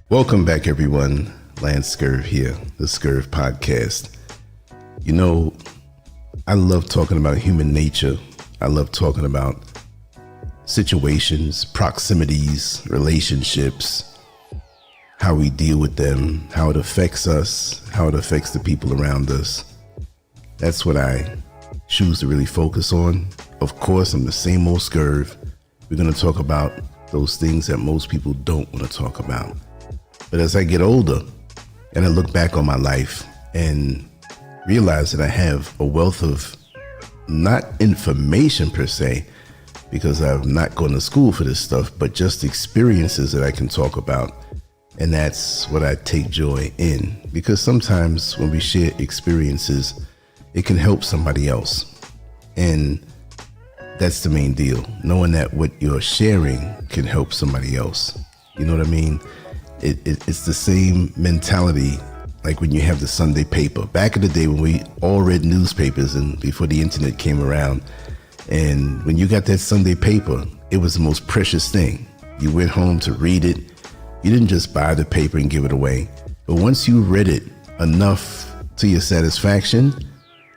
Welcome back, everyone. LanceScurv here, the Scurv podcast. You know, I love talking about human nature. I love talking about situations, proximities, relationships, how we deal with them, how it affects us, how it affects the people around us. That's what I choose to really focus on. Of course, I'm the same old Scurv. We're going to talk about those things that most people don't want to talk about. But as I get older and I look back on my life and realize that I have a wealth of not information per se, because I've not gone to school for this stuff, but just experiences that I can talk about. And that's what I take joy in, because sometimes when we share experiences, it can help somebody else. And that's the main deal, knowing that what you're sharing can help somebody else. You know what I mean? It's the same mentality like when you have the Sunday paper. Back in the day when we all read newspapers and before the internet came around, and when you got that Sunday paper, it was the most precious thing. You went home to read it. You didn't just buy the paper and give it away. But once you read it enough to your satisfaction,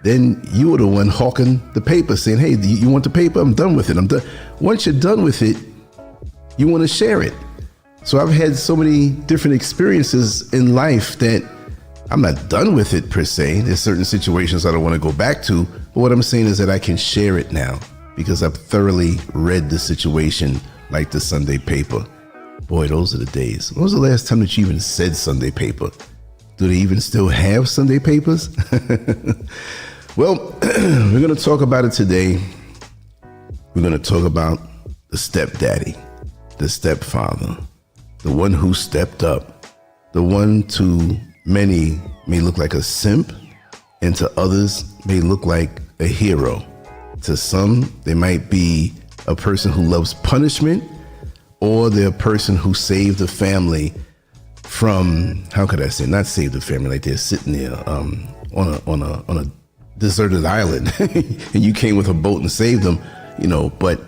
then you were the one hawking the paper saying, hey, you want the paper? I'm done with it. I'm done. Once you're done with it, you want to share it. So I've had so many different experiences in life that I'm not done with it per se. There's certain situations I don't want to go back to. But what I'm saying is that I can share it now because I've thoroughly read the situation like the Sunday paper. Boy, those are the days. When was the last time that you even said Sunday paper? Do they even still have Sunday papers? Well, we're going to talk about it today. We're going to talk about the stepdaddy, the stepfather, the one who stepped up, the one to many may look like a simp, and to others may look like a hero. To some, they might be a person who loves punishment, or they're a person who saved the family from, how could I say, not save the family, like they're sitting there on a deserted island and you came with a boat and saved them, you know, but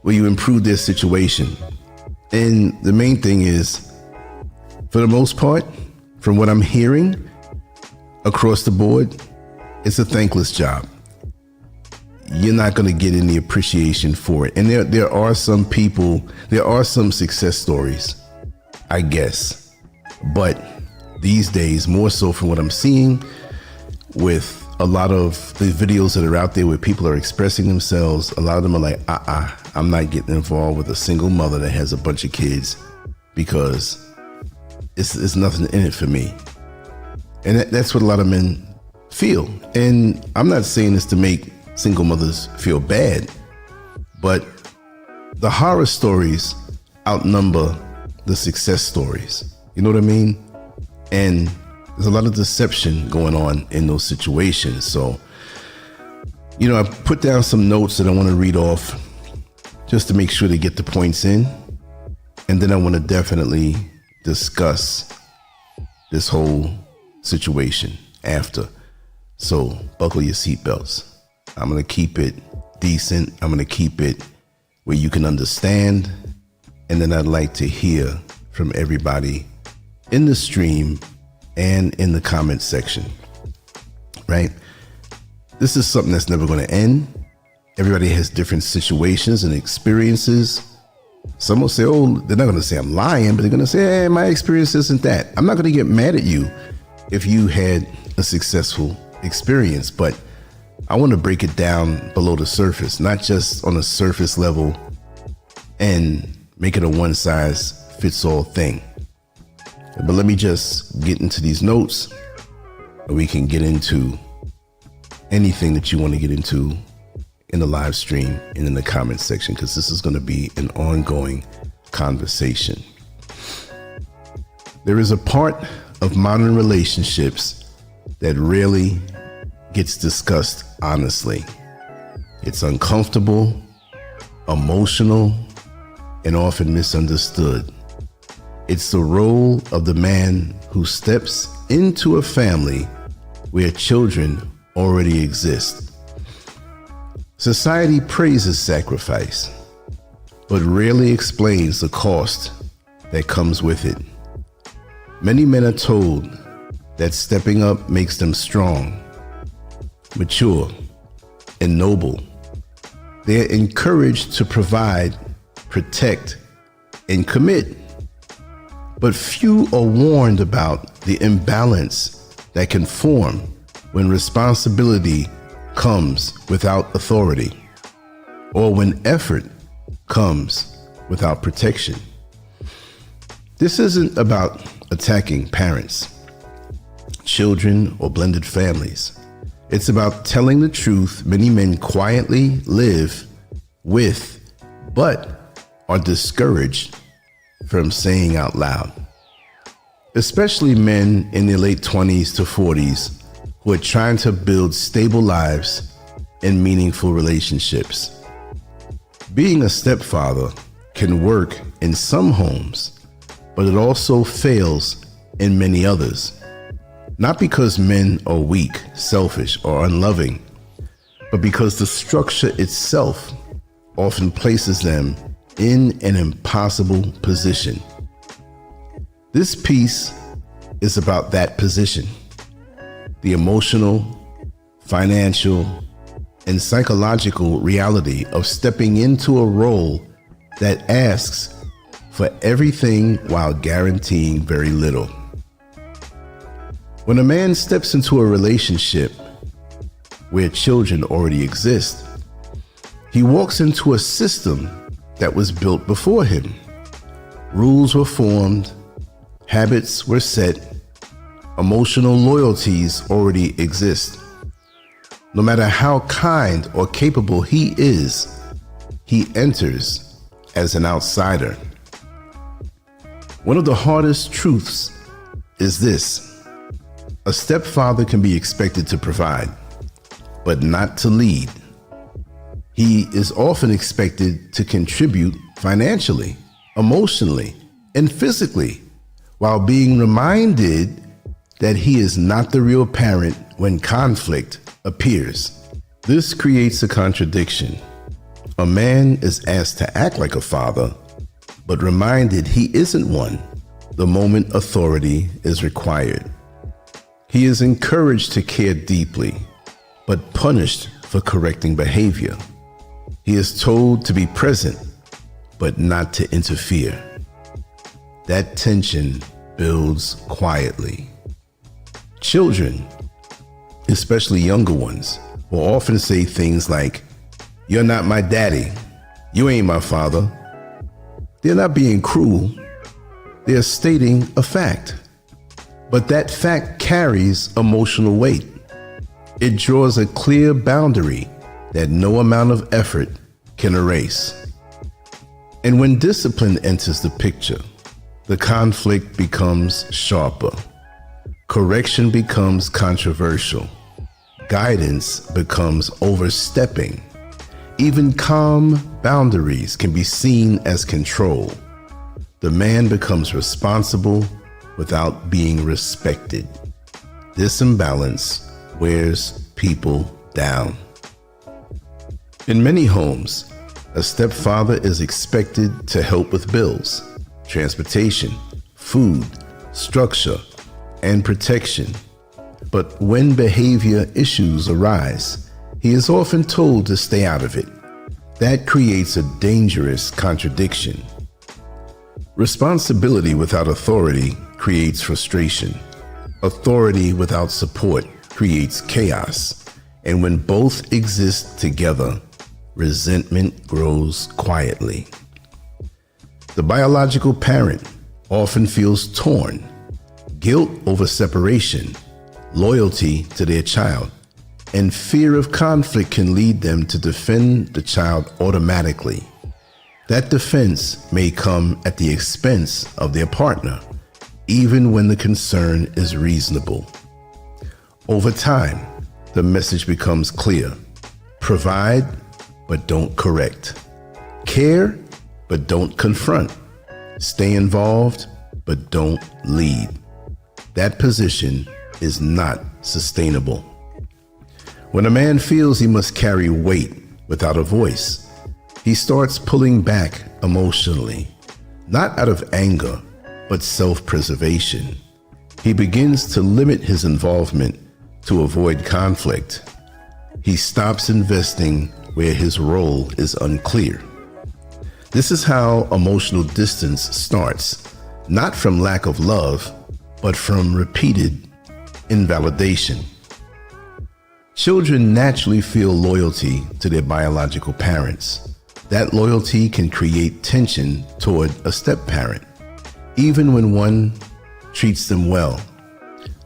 where you improved their situation. And the main thing is, for the most part, from what I'm hearing across the board, it's a thankless job. You're not going to get any appreciation for it. And there are some people, there are some success stories, I guess. But these days, more so from what I'm seeing with a lot of the videos that are out there where people are expressing themselves, a lot of them are like, I'm not getting involved with a single mother that has a bunch of kids because it's nothing in it for me. And that's what a lot of men feel. And I'm not saying this to make single mothers feel bad, but the horror stories outnumber the success stories. You know what I mean? And there's a lot of deception going on in those situations. So, you know, I put down some notes that I want to read off just to make sure to get the points in. And then I want to definitely discuss this whole situation after. So buckle your seatbelts. I'm going to keep it decent. I'm going to keep it where you can understand. And then I'd like to hear from everybody in the stream and in the comment section, right? This is something that's never going to end. Everybody has different situations and experiences. Some will say, oh, they're not going to say I'm lying, but they're going to say, hey, my experience isn't that. I'm not going to get mad at you if you had a successful experience, but I want to break it down below the surface, not just on a surface level and make it a one size fits all thing. But let me just get into these notes and we can get into anything that you want to get into in the live stream and in the comment section, because this is going to be an ongoing conversation. There is a part of modern relationships that rarely gets discussed honestly. It's uncomfortable, emotional, and often misunderstood. It's the role of the man who steps into a family where children already exist. Society praises sacrifice, but rarely explains the cost that comes with it. Many men are told that stepping up makes them strong, mature, and noble. They are encouraged to provide, protect, and commit. But few are warned about the imbalance that can form when responsibility comes without authority, or when effort comes without protection. This isn't about attacking parents, children, or blended families. It's about telling the truth many men quietly live with, but are discouraged from saying out loud. Especially men in their late 20s to 40s who are trying to build stable lives and meaningful relationships. Being a stepfather can work in some homes, but it also fails in many others. Not because men are weak, selfish, or unloving, but because the structure itself often places them in an impossible position. This piece is about that position, the emotional, financial, and psychological reality of stepping into a role that asks for everything while guaranteeing very little. When a man steps into a relationship where children already exist, he walks into a system that was built before him. Rules were formed, habits were set, emotional loyalties already exist. No matter how kind or capable he is, he enters as an outsider. One of the hardest truths is this: a stepfather can be expected to provide, but not to lead. He is often expected to contribute financially, emotionally, and physically, while being reminded that he is not the real parent when conflict appears. This creates a contradiction. A man is asked to act like a father, but reminded he isn't one the moment authority is required. He is encouraged to care deeply, but punished for correcting behavior. He is told to be present, but not to interfere. That tension builds quietly. Children, especially younger ones, will often say things like, "You're not my daddy. You ain't my father." They're not being cruel. They're stating a fact. But that fact carries emotional weight. It draws a clear boundary that no amount of effort can erase. And when discipline enters the picture, the conflict becomes sharper. Correction becomes controversial. Guidance becomes overstepping. Even calm boundaries can be seen as control. The man becomes responsible without being respected. This imbalance wears people down. In many homes, a stepfather is expected to help with bills, transportation, food, structure, and protection. But when behavior issues arise, he is often told to stay out of it. That creates a dangerous contradiction. Responsibility without authority creates frustration. Authority without support creates chaos. And when both exist together, resentment grows quietly. The biological parent often feels torn. Guilt over separation, loyalty to their child, and fear of conflict can lead them to defend the child automatically. That defense may come at the expense of their partner, even when the concern is reasonable. Over time, the message becomes clear. Provide, but don't correct. Care, but don't confront. Stay involved, but don't lead. That position is not sustainable. When a man feels he must carry weight without a voice, he starts pulling back emotionally, not out of anger, but self-preservation. He begins to limit his involvement to avoid conflict. He stops investing where his role is unclear. This is how emotional distance starts, not from lack of love, but from repeated invalidation. Children naturally feel loyalty to their biological parents. That loyalty can create tension toward a step-parent, even when one treats them well.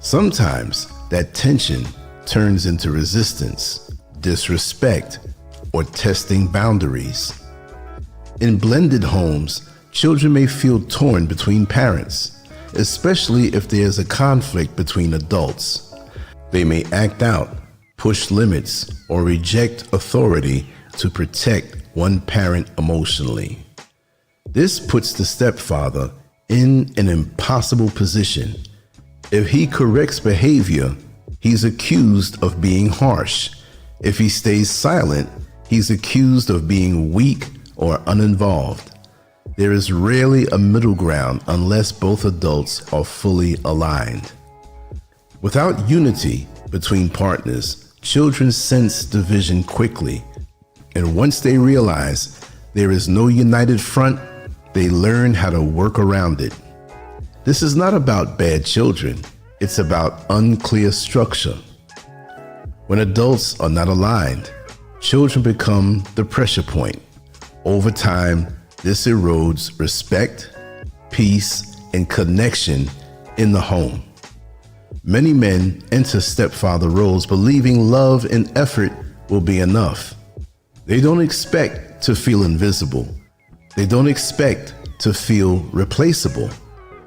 Sometimes that tension turns into resistance, disrespect, or testing boundaries. In blended homes, children may feel torn between parents, especially if there's a conflict between adults. They may act out, push limits, or reject authority to protect one parent emotionally. This puts the stepfather in an impossible position. If he corrects behavior, he's accused of being harsh. If he stays silent, he's accused of being weak or uninvolved. There is rarely a middle ground unless both adults are fully aligned. Without unity between partners, children sense division quickly, and once they realize there is no united front, they learn how to work around it. This is not about bad children, it's about unclear structure. When adults are not aligned, children become the pressure point. Over time, this erodes respect, peace, and connection in the home. Many men enter stepfather roles believing love and effort will be enough. They don't expect to feel invisible. They don't expect to feel replaceable.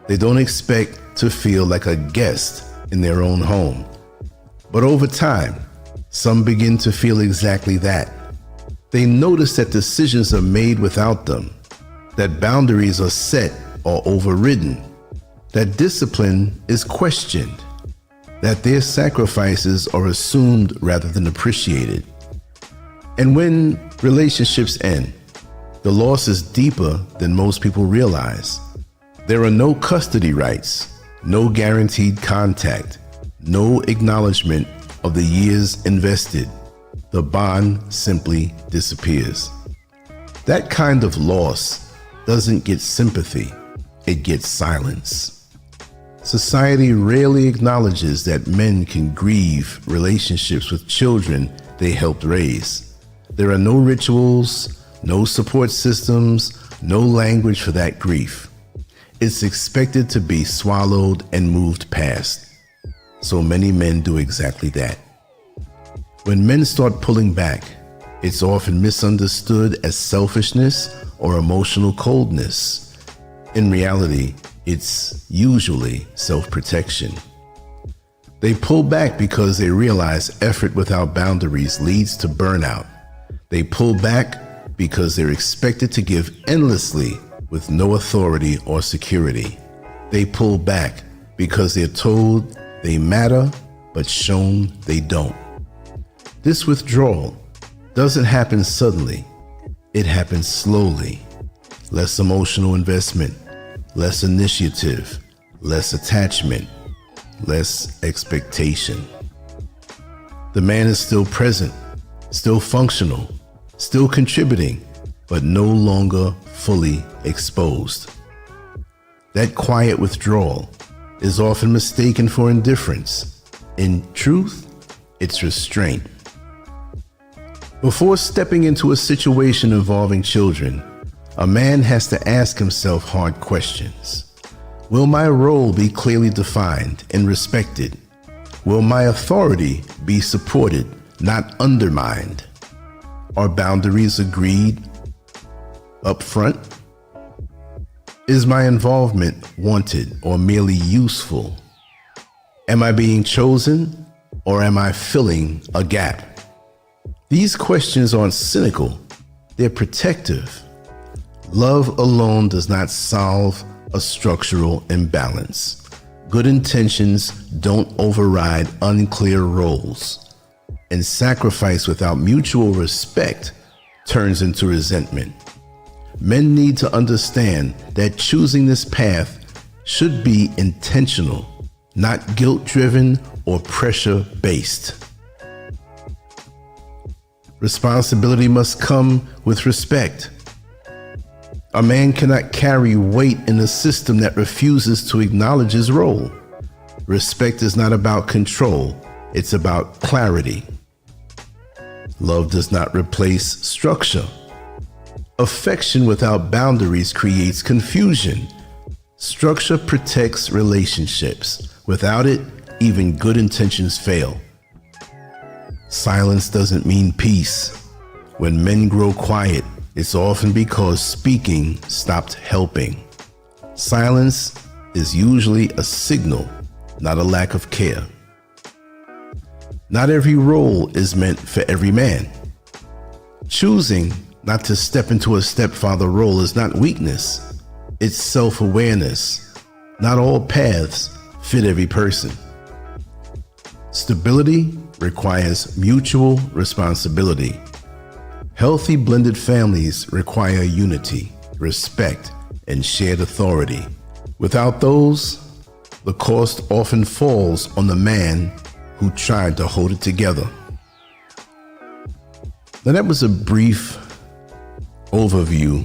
They don't expect to feel like a guest in their own home. But over time, some begin to feel exactly that. They notice that decisions are made without them, that boundaries are set or overridden, that discipline is questioned, that their sacrifices are assumed rather than appreciated. And when relationships end, the loss is deeper than most people realize. There are no custody rights, no guaranteed contact, no acknowledgement of the years invested. The bond simply disappears. That kind of loss doesn't get sympathy, it gets silence. Society rarely acknowledges that men can grieve relationships with children they helped raise. There are no rituals, no support systems, no language for that grief. It's expected to be swallowed and moved past. So many men do exactly that. When men start pulling back, it's often misunderstood as selfishness or emotional coldness. In reality, it's usually self-protection. They pull back because they realize effort without boundaries leads to burnout. They pull back because they're expected to give endlessly with no authority or security. They pull back because they're told they matter, but shown they don't. This withdrawal doesn't happen suddenly. It happens slowly. Less emotional investment, less initiative, less attachment, less expectation. The man is still present, still functional, still contributing, but no longer fully exposed. That quiet withdrawal is often mistaken for indifference. In truth, it's restraint. Before stepping into a situation involving children, a man has to ask himself hard questions. Will my role be clearly defined and respected? Will my authority be supported, not undermined? Are boundaries agreed up front? Is my involvement wanted or merely useful? Am I being chosen or am I filling a gap? These questions aren't cynical, they're protective. Love alone does not solve a structural imbalance. Good intentions don't override unclear roles, and sacrifice without mutual respect turns into resentment. Men need to understand that choosing this path should be intentional, not guilt-driven or pressure-based. Responsibility must come with respect. A man cannot carry weight in a system that refuses to acknowledge his role. Respect is not about control, it's about clarity. Love does not replace structure. Affection without boundaries creates confusion. Structure protects relationships. Without it, even good intentions fail. Silence doesn't mean peace. When men grow quiet, it's often because speaking stopped helping. Silence is usually a signal, not a lack of care. Not every role is meant for every man. Choosing not to step into a stepfather role is not weakness, it's self-awareness. Not all paths fit every person. Stability requires mutual responsibility. Healthy blended families require unity, respect, and shared authority. Without those, the cost often falls on the man who tried to hold it together. Now, that was a brief overview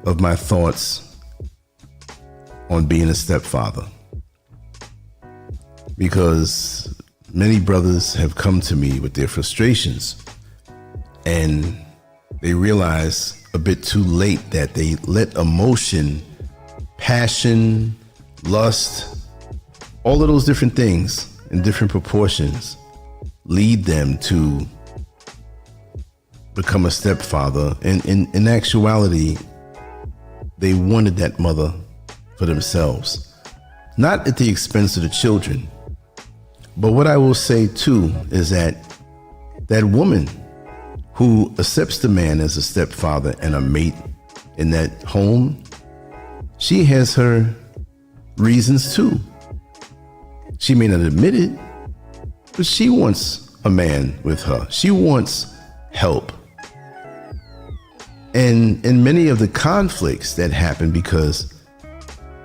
of my thoughts on being a stepfather, because many brothers have come to me with their frustrations, and they realize a bit too late that they let emotion, passion, lust, all of those different things in different proportions lead them to become a stepfather. And in actuality, they wanted that mother for themselves, not at the expense of the children. But what I will say too is that that woman who accepts the man as a stepfather and a mate in that home, she has her reasons too. She may not admit it, but she wants a man with her. She wants help. And in many of the conflicts that happen, because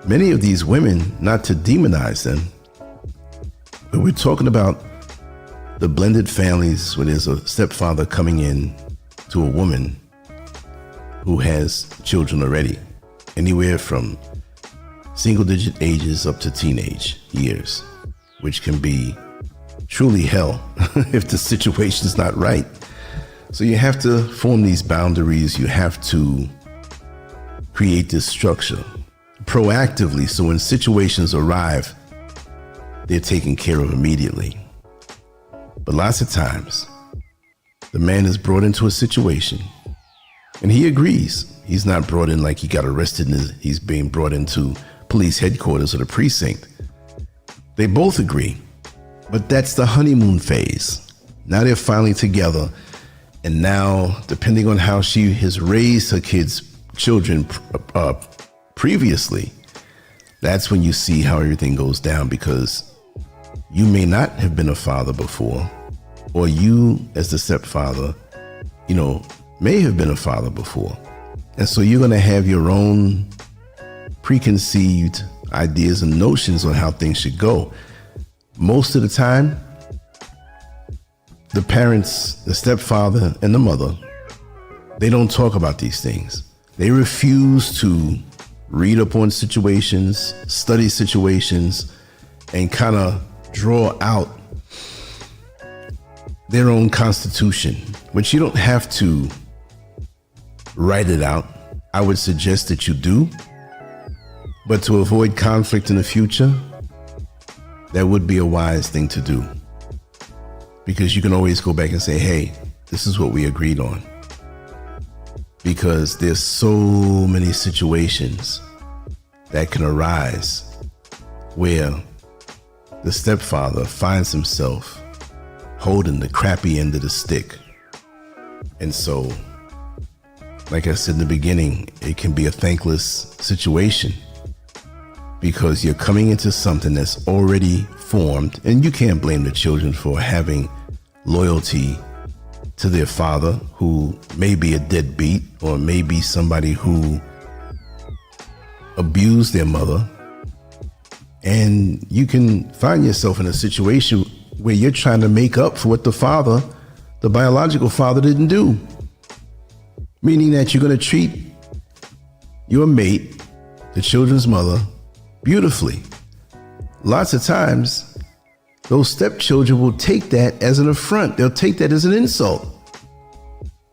many of these women, not to demonize them, but we're talking about the blended families where there's a stepfather coming in to a woman who has children already, anywhere from single-digit ages up to teenage years, which can be truly hell if the situation's not right. So you have to form these boundaries. You have to create this structure proactively, so when situations arrive, they're taken care of immediately. But lots of times, the man is brought into a situation and he agrees. He's not brought in like he got arrested and he's being brought into police headquarters or the precinct. They both agree, but that's the honeymoon phase. Now they're finally together, and now, depending on how she has raised her children previously, that's when you see how everything goes down, because you may not have been a father before, or you as the stepfather, may have been a father before. And so you're going to have your own preconceived ideas and notions on how things should go. Most of the time, the parents, the stepfather and the mother, they don't talk about these things. They refuse to read up on situations, study situations, and kind of draw out their own constitution, which you don't have to write it out. I would suggest that you do, but to avoid conflict in the future, that would be a wise thing to do, because you can always go back and say, hey, this is what we agreed on. Because there's so many situations that can arise where the stepfather finds himself holding the crappy end of the stick. And so, like I said in the beginning, it can be a thankless situation, because you're coming into something that's already formed, and you can't blame the children for having loyalty to their father, who may be a deadbeat or may be somebody who abused their mother And you can find yourself in a situation where you're trying to make up for what the biological father didn't do. Meaning that you're going to treat your mate, the children's mother, beautifully. Lots of times, those stepchildren will take that as an affront. They'll take that as an insult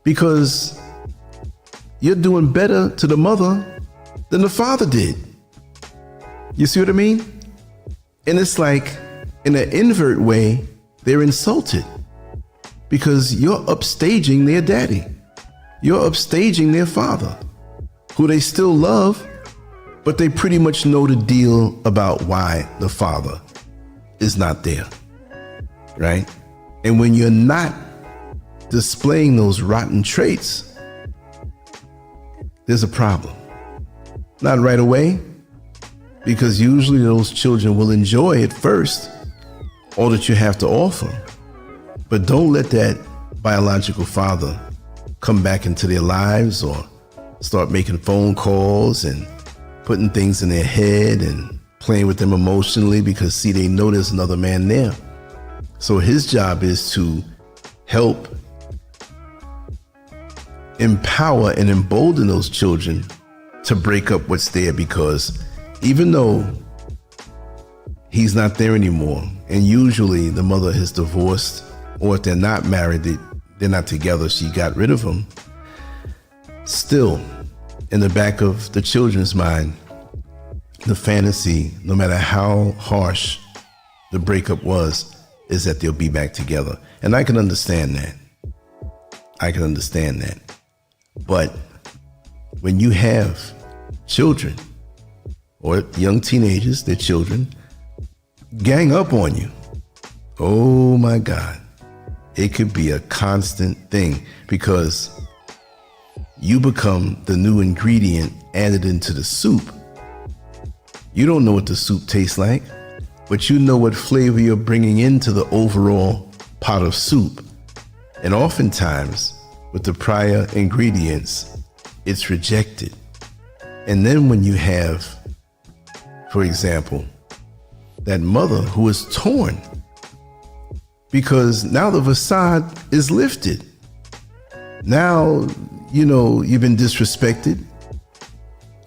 because you're doing better to the mother than the father did. You see what I mean? And it's like, in an invert way, they're insulted because you're upstaging their daddy. You're upstaging their father, who they still love, but they pretty much know the deal about why the father is not there, right? And when you're not displaying those rotten traits, there's a problem. Not right away, because usually those children will enjoy at first all that you have to offer. But don't let that biological father come back into their lives or start making phone calls and putting things in their head and playing with them emotionally, because see, they know there's another man there. So his job is to help empower and embolden those children to break up what's there, because even though he's not there anymore, and usually the mother has divorced, or if they're not married, they're not together, she got rid of him, still in the back of the children's mind, the fantasy, no matter how harsh the breakup was, is that they'll be back together. And I can understand that. But when you have children or young teenagers, their children, gang up on you, oh my God, it could be a constant thing, because you become the new ingredient added into the soup. You don't know what the soup tastes like, but you know what flavor you're bringing into the overall pot of soup. And oftentimes, with the prior ingredients, it's rejected. And then when you have, for example, that mother who is torn because now the facade is lifted. Now, you've been disrespected.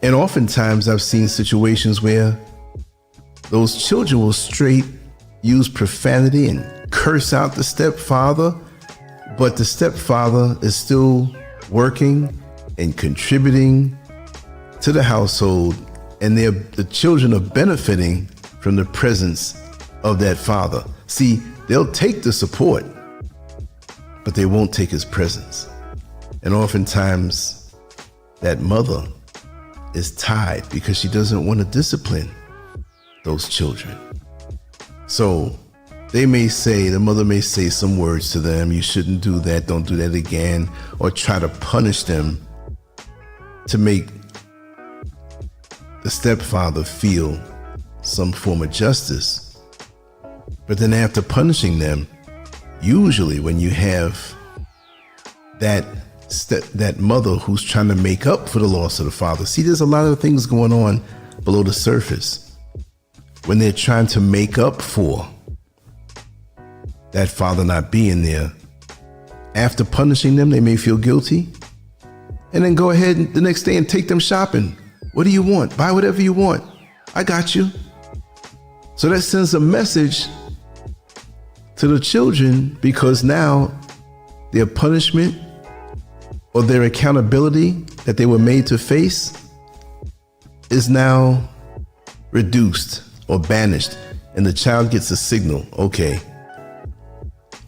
And oftentimes I've seen situations where those children will straight use profanity and curse out the stepfather, but the stepfather is still working and contributing to the household, and the children are benefiting from the presence of that father. See, they'll take the support, but they won't take his presence. And oftentimes that mother is tied because she doesn't want to discipline those children. So the mother may say some words to them, you shouldn't do that, don't do that again, or try to punish them to make the stepfather feel some form of justice. But then after punishing them, usually when you have that mother who's trying to make up for the loss of the father, see, there's a lot of things going on below the surface. When they're trying to make up for that father not being there, after punishing them, they may feel guilty and then go ahead the next day and take them shopping. What do you want? Buy whatever you want. I got you. So that sends a message to the children, because now their punishment or their accountability that they were made to face is now reduced or banished. And the child gets a signal, okay,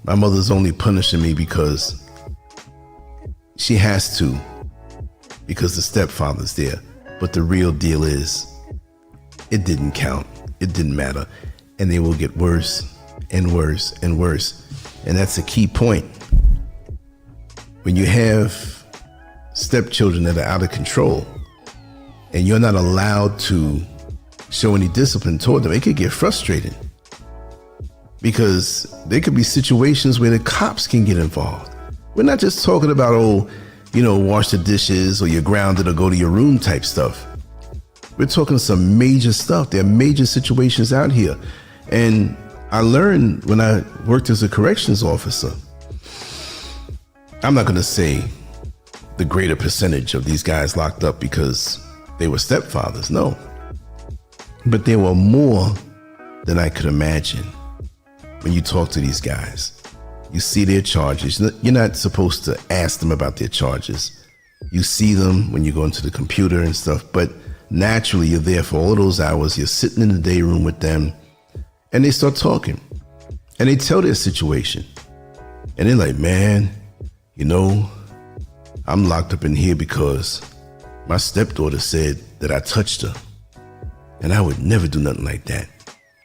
my mother's only punishing me because she has to, because the stepfather's there. But the real deal is, it didn't count. It didn't matter. And they will get worse and worse and worse. And that's a key point. When you have stepchildren that are out of control and you're not allowed to show any discipline toward them, it could get frustrating, because there could be situations where the cops can get involved. We're not just talking about, wash the dishes or you're grounded or go to your room type stuff. We're talking some major stuff. There are major situations out here. And I learned when I worked as a corrections officer, I'm not going to say the greater percentage of these guys locked up because they were stepfathers. No. But there were more than I could imagine. When you talk to these guys, you see their charges. You're not supposed to ask them about their charges. You see them when you go into the computer and stuff, but naturally you're there for all those hours. You're sitting in the day room with them and they start talking and they tell their situation. And they're like, man, you know, I'm locked up in here because my stepdaughter said that I touched her and I would never do nothing like that.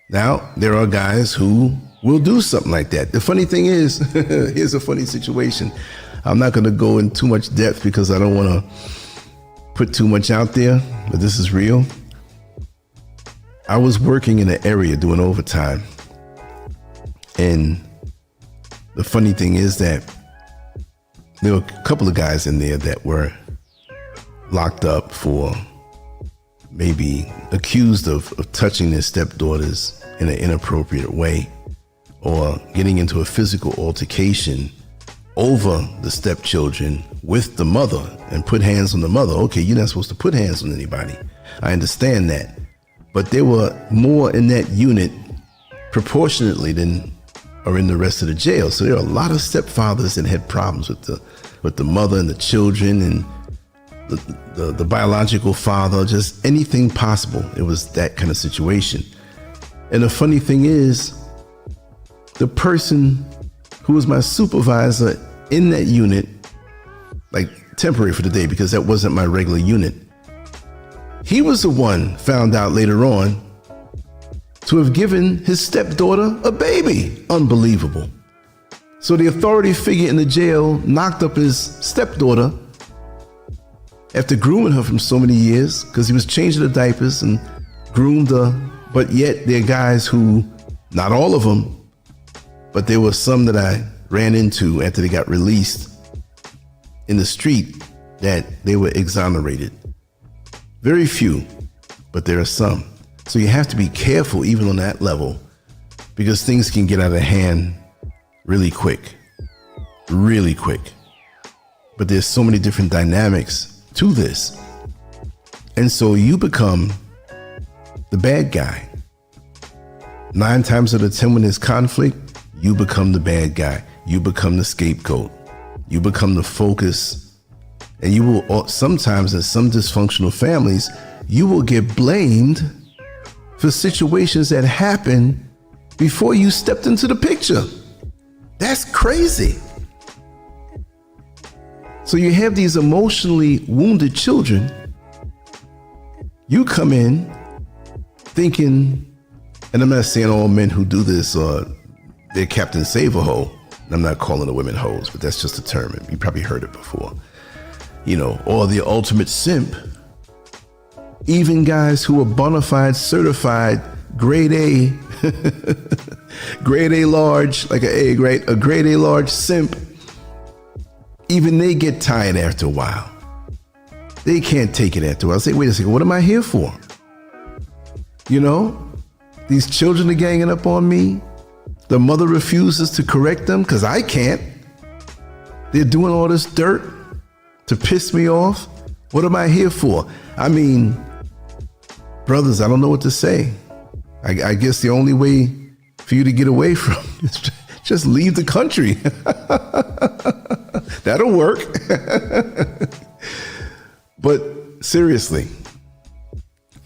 Now, there are guys who will do something like that. The funny thing is, here's a funny situation. I'm not going to go in too much depth because I don't want to put too much out there, but this is real. I was working in an area doing overtime. And the funny thing is that there were a couple of guys in there that were locked up for maybe accused of touching their stepdaughters in an inappropriate way or getting into a physical altercation over the stepchildren with the mother and put hands on the mother. Okay, you're not supposed to put hands on anybody. I understand that. But there were more in that unit proportionately than are in the rest of the jail. So there are a lot of stepfathers that had problems with the mother and the children and the biological father, just anything possible. It was that kind of situation. And the funny thing is, the person who was my supervisor in that unit, like temporary for the day because that wasn't my regular unit, he was the one found out later on to have given his stepdaughter a baby. Unbelievable. So the authority figure in the jail knocked up his stepdaughter after grooming her from so many years because he was changing the diapers and groomed her. But yet there are guys who, not all of them, but there were some that I ran into after they got released in the street that they were exonerated. Very few, but there are some. So you have to be careful even on that level because things can get out of hand really quick. But there's so many different dynamics to this. And so you become the bad guy. 9 times out of 10 when there's conflict, you become the bad guy. You become the scapegoat. You become the focus. And you will sometimes, in some dysfunctional families, you will get blamed for situations that happened before you stepped into the picture. That's crazy. So you have these emotionally wounded children. You come in thinking, and I'm not saying all men who do this are they're Captain Save-A-Ho. I'm not calling the women hoes, but that's just a term. You probably heard it before. You know, or the ultimate simp. Even guys who are bona fide, certified, grade A, grade A large, like an A, right? A grade A large simp. Even they get tired after a while. They can't take it after a while. Say, wait a second, what am I here for? You know, these children are ganging up on me. The mother refuses to correct them because I can't. They're doing all this dirt to piss me off. What am I here for? I mean, brothers, I don't know what to say. I guess the only way for you to get away from is just leave the country. That'll work. But seriously,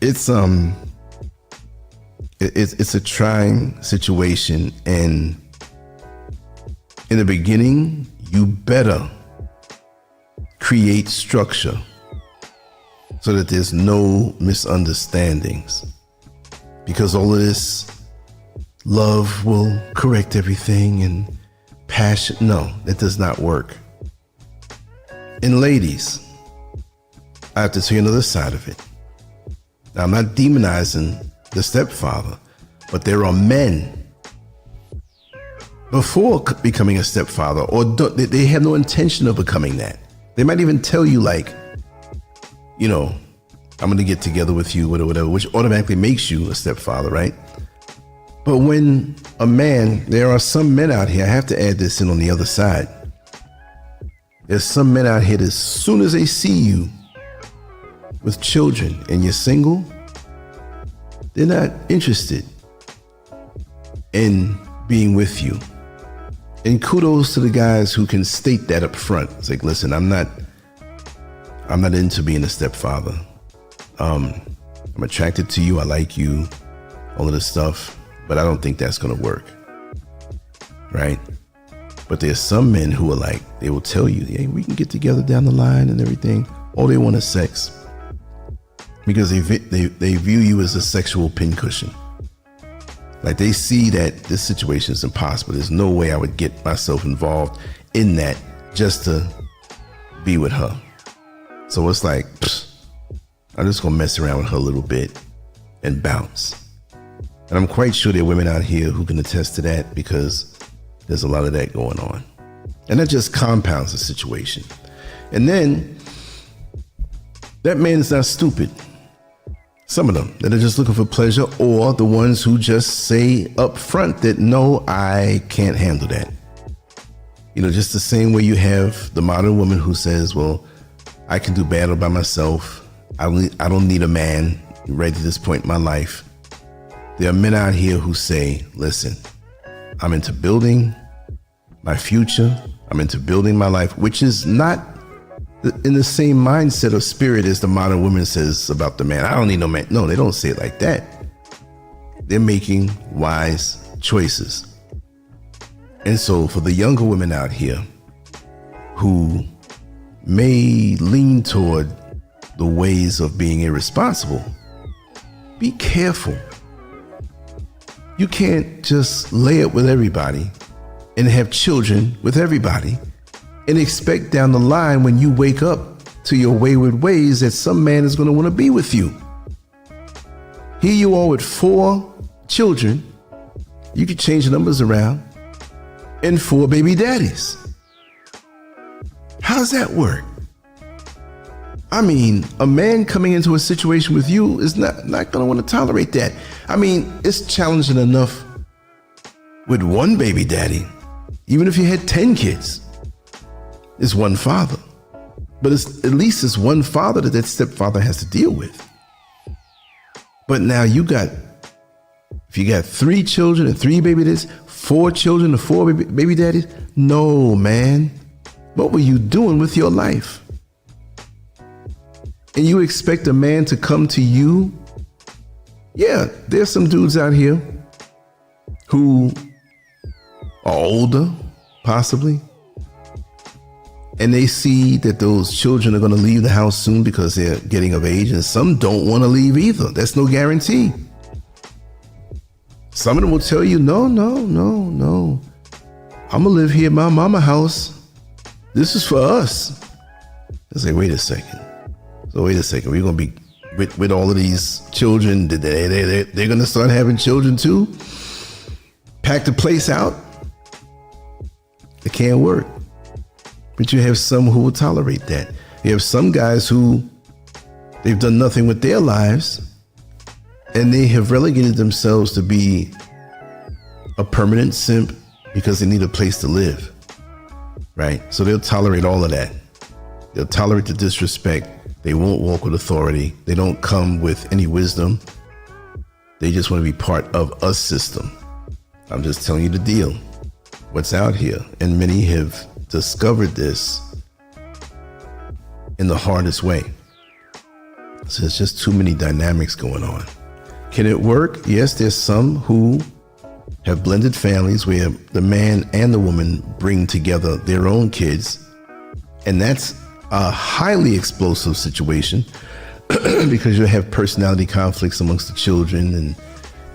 it's a trying situation, and in the beginning, you better create structure so that there's no misunderstandings, because all of this love will correct everything and passion. No, that does not work. And ladies, I have to tell you another side of it. Now, I'm not demonizing the stepfather, but there are men before becoming a stepfather, or they have no intention of becoming that. They might even tell you, like, you know, I'm going to get together with you, whatever, which automatically makes you a stepfather, right? But when a man, there are some men out here, I have to add this in on the other side. There's some men out here that as soon as they see you with children and you're single, they're not interested in being with you. And kudos to the guys who can state that up front. It's like, listen, I'm not into being a stepfather. I'm attracted to you. I like you, all of this stuff, but I don't think that's going to work. Right? But there's some men who are like, they will tell you, hey, we can get together down the line and everything. All they want is sex. Because they view you as a sexual pincushion. Like they see that this situation is impossible. There's no way I would get myself involved in that just to be with her. So it's like, I'm just gonna mess around with her a little bit and bounce. And I'm quite sure there are women out here who can attest to that, because there's a lot of that going on. And that just compounds the situation. And then that man is not stupid. Some of them that are just looking for pleasure, or the ones who just say up front that, no, I can't handle that. You know, just the same way you have the modern woman who says, well, I can do battle by myself. I don't need a man right at this point in my life. There are men out here who say, listen, I'm into building my future. I'm into building my life, which is not in the same mindset of spirit as the modern woman says about the man. I don't need no man. No, they don't say it like that. They're making wise choices. And so for the younger women out here who may lean toward the ways of being irresponsible, be careful. You can't just lay up with everybody and have children with everybody and expect down the line, when you wake up to your wayward ways, that some man is going to want to be with you. Here you are with 4 children. You could change the numbers around, and 4 baby daddies. How's that work? I mean, a man coming into a situation with you is not going to want to tolerate that. I mean, it's challenging enough with 1 baby daddy. Even if you had 10 kids, it's 1 father. But at least it's 1 father that stepfather has to deal with. But now if you got 3 children and 3 baby daddies, 4 children and 4 baby daddies, no, man. What were you doing with your life? And you expect a man to come to you? Yeah, there's some dudes out here who are older, possibly, and they see that those children are going to leave the house soon because they're getting of age, and some don't want to leave either. That's no guarantee. Some of them will tell you, no. I'm going to live here at my mama house. This is for us. I say, wait a second. We're going to be with all of these children. They're going to start having children too? Pack the place out? It can't work. But you have some who will tolerate that. You have some guys who, they've done nothing with their lives, and they have relegated themselves to be a permanent simp because they need a place to live, right? So they'll tolerate all of that. They'll tolerate the disrespect. They won't walk with authority. They don't come with any wisdom. They just want to be part of a system. I'm just telling you the deal. What's out here. And many have discovered this in the hardest way. So there's just too many dynamics going on. Can it work? Yes, there's some who have blended families where the man and the woman bring together their own kids. And that's a highly explosive situation because you have personality conflicts amongst the children, and,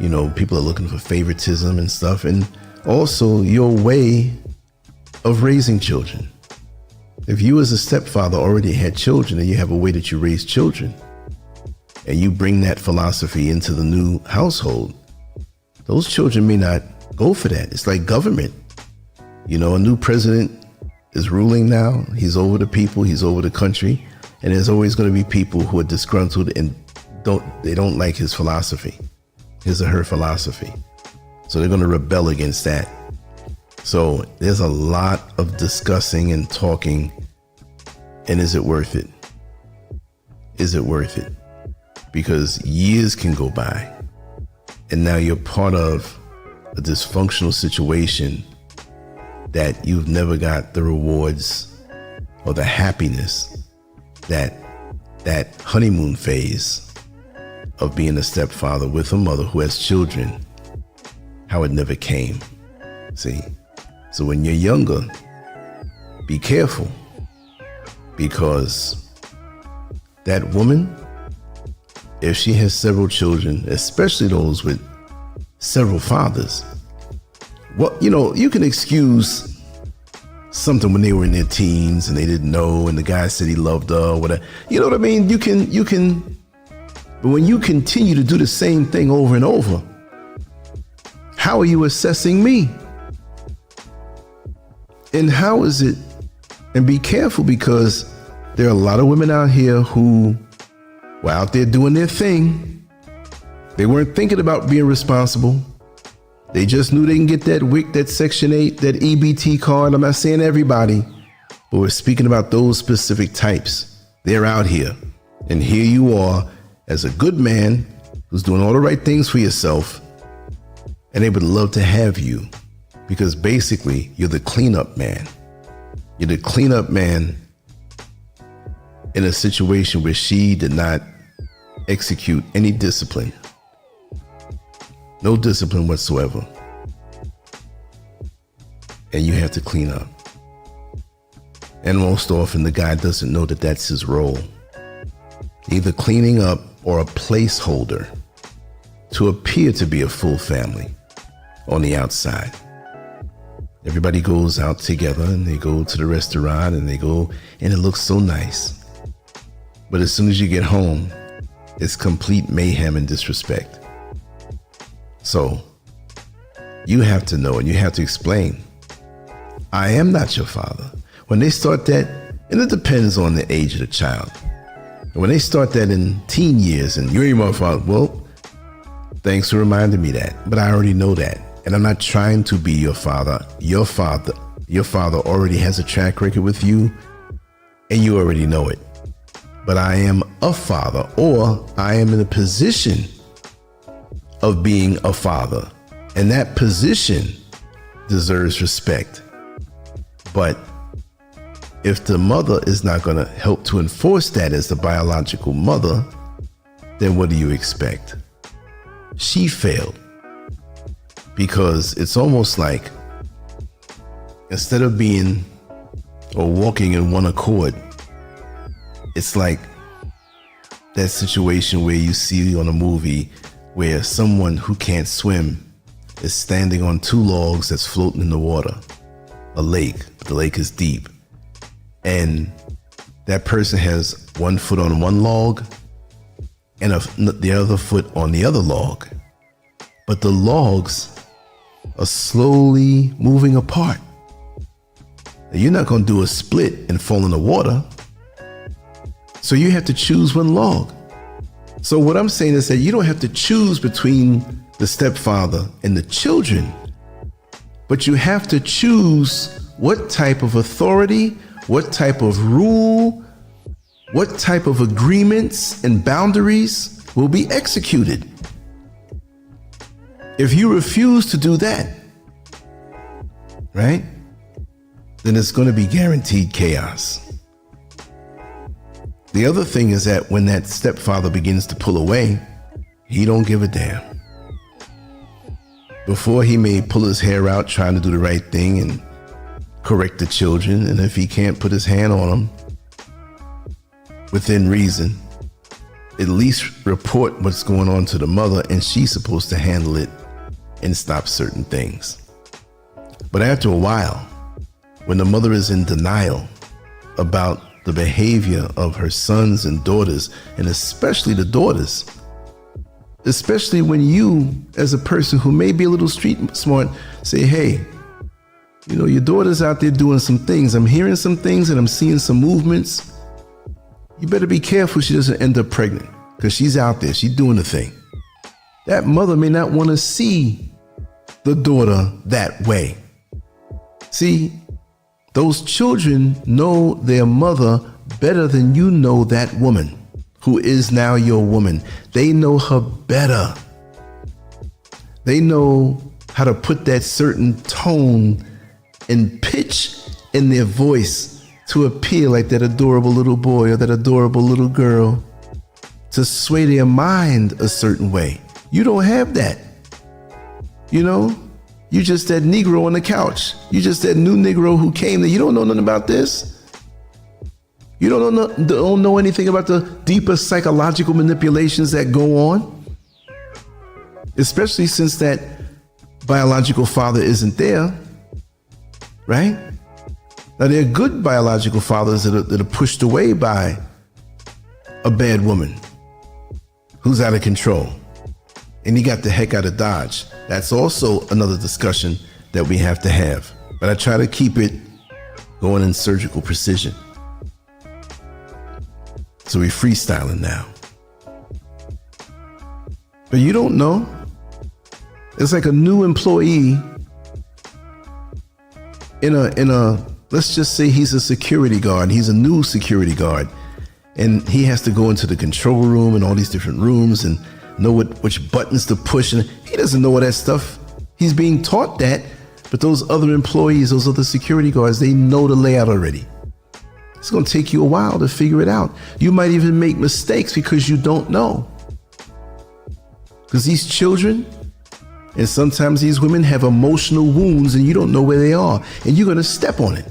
you know, people are looking for favoritism and stuff. And also your way of raising children. If you as a stepfather already had children and you have a way that you raise children, and you bring that philosophy into the new household, those children may not go for that. It's like government. You know, a new president is ruling now. He's over the people. He's over the country. And there's always going to be people who are disgruntled and they don't like his philosophy, his or her philosophy. So they're going to rebel against that. So there's a lot of discussing and talking. And is it worth it? Is it worth it? Because years can go by and now you're part of a dysfunctional situation that you've never got the rewards or the happiness that honeymoon phase of being a stepfather with a mother who has children, how it never came. See? So when you're younger, be careful, because that woman, if she has several children, especially those with several fathers, you can excuse something when they were in their teens and they didn't know and the guy said he loved her or whatever. You know what I mean? You can, but when you continue to do the same thing over and over, how are you assessing me? And how is it? And be careful, because there are a lot of women out here who were out there doing their thing. They weren't thinking about being responsible. They just knew they can get that WIC, that Section 8, that EBT card. I'm not saying everybody, but we're speaking about those specific types. They're out here. And here you are as a good man who's doing all the right things for yourself, and they would love to have you because basically you're the cleanup man. You're the cleanup man in a situation where she did not execute any discipline. No discipline whatsoever. And you have to clean up. And most often the guy doesn't know that that's his role. Either cleaning up or a placeholder to appear to be a full family on the outside. Everybody goes out together and they go to the restaurant and they go and it looks so nice. But as soon as you get home, it's complete mayhem and disrespect. So you have to know and you have to explain, I am not your father. When they start that, and it depends on the age of the child. And when they start that in teen years and you ain't my father, well, thanks for reminding me that. But I already know that. And I'm not trying to be your father. Your father already has a track record with you and you already know it. But I am a father, or I am in a position of being a father. And that position deserves respect. But if the mother is not going to help to enforce that as the biological mother, then what do you expect? She failed. Because it's almost like instead of being or walking in one accord, it's like that situation where you see on a movie where someone who can't swim is standing on two logs that's floating in the water, a lake. The lake is deep. And that person has one foot on one log and the other foot on the other log. But the logs are slowly moving apart. Now, you're not going to do a split and fall in the water. So you have to choose one log. So what I'm saying is that you don't have to choose between the stepfather and the children, but you have to choose what type of authority, what type of rule, what type of agreements and boundaries will be executed. If you refuse to do that, right, then it's going to be guaranteed chaos. The other thing is that when that stepfather begins to pull away, he don't give a damn. Before, he may pull his hair out trying to do the right thing and correct the children, and if he can't put his hand on them within reason, at least report what's going on to the mother, and she's supposed to handle it and stop certain things. But after a while, when the mother is in denial about the behavior of her sons and daughters, and especially the daughters, especially when you, as a person who may be a little street smart, say, hey, your daughter's out there doing some things. I'm hearing some things and I'm seeing some movements. You better be careful she doesn't end up pregnant, because she's out there, she's doing the thing. That mother may not want to see the daughter that way. See, those children know their mother better than you know that woman who is now your woman. They know her better. They know how to put that certain tone and pitch in their voice to appear like that adorable little boy or that adorable little girl, to sway their mind a certain way. You don't have that. You know, you just that Negro on the couch. You just that new Negro who came there. You don't know nothing about this. You don't know anything about the deeper psychological manipulations that go on, especially since that biological father isn't there, right? Now, there are good biological fathers that are pushed away by a bad woman who's out of control, and he got the heck out of Dodge. That's also another discussion that we have to have, but I try to keep it going in surgical precision. So we're freestyling now. But you don't know. It's like a new employee in a let's just say he's a security guard. He's a new security guard, and he has to go into the control room and all these different rooms and know which buttons to push. And he doesn't know all that stuff. He's being taught that, but those other employees, those other security guards, they know the layout already. It's going to take you a while to figure it out. You might even make mistakes because you don't know. Because these children and sometimes these women have emotional wounds and you don't know where they are, and you're going to step on it.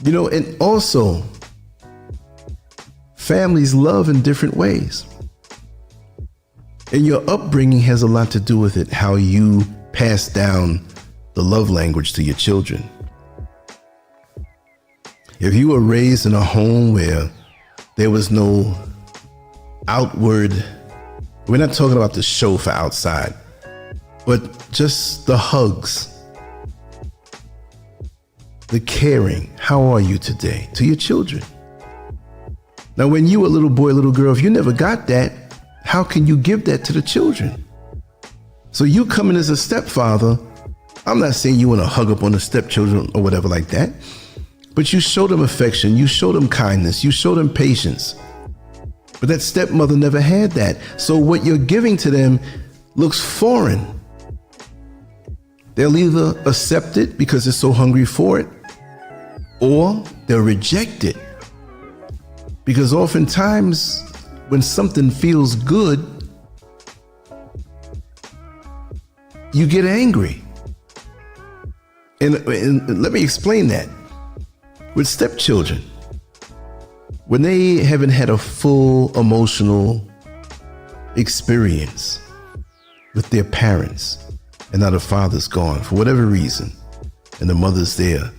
You know, and also families love in different ways. And your upbringing has a lot to do with it, how you pass down the love language to your children. If you were raised in a home where there was no outward, we're not talking about the show for outside, but just the hugs, the caring, how are you today, to your children. Now, when you were a little boy, little girl, if you never got that, how can you give that to the children? So you coming as a stepfather, I'm not saying you want to hug up on the stepchildren or whatever like that, but you show them affection, you show them kindness, you show them patience. But that stepmother never had that. So what you're giving to them looks foreign. They'll either accept it because they're so hungry for it, or they'll reject it. Because oftentimes when something feels good, you get angry. And let me explain that. With stepchildren, when they haven't had a full emotional experience with their parents, and now the father's gone for whatever reason, and the mother's there,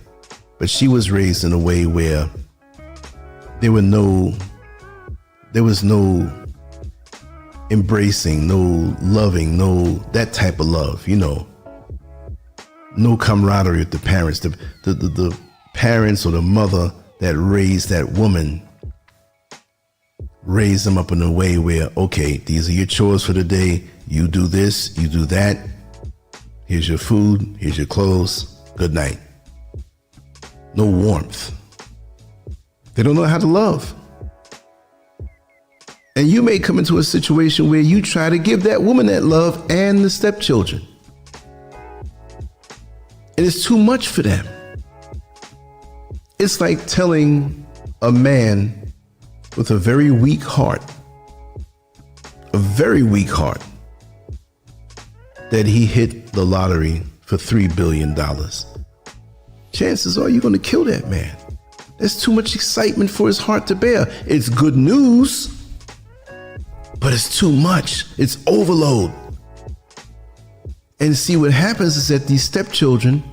but she was raised in a way where there was no embracing, no loving, no that type of love, you know, no camaraderie with the parents. The parents or the mother that raised that woman raised them up in a way where, okay, these are your chores for the day. You do this, you do that. Here's your food, here's your clothes. Good night. No warmth. They don't know how to love. And you may come into a situation where you try to give that woman that love and the stepchildren. And it's too much for them. It's like telling a man with a very weak heart, that he hit the lottery for $3 billion. Chances are you're going to kill that man. There's too much excitement for his heart to bear. It's good news, but it's too much. It's overload. And see, what happens is that these stepchildren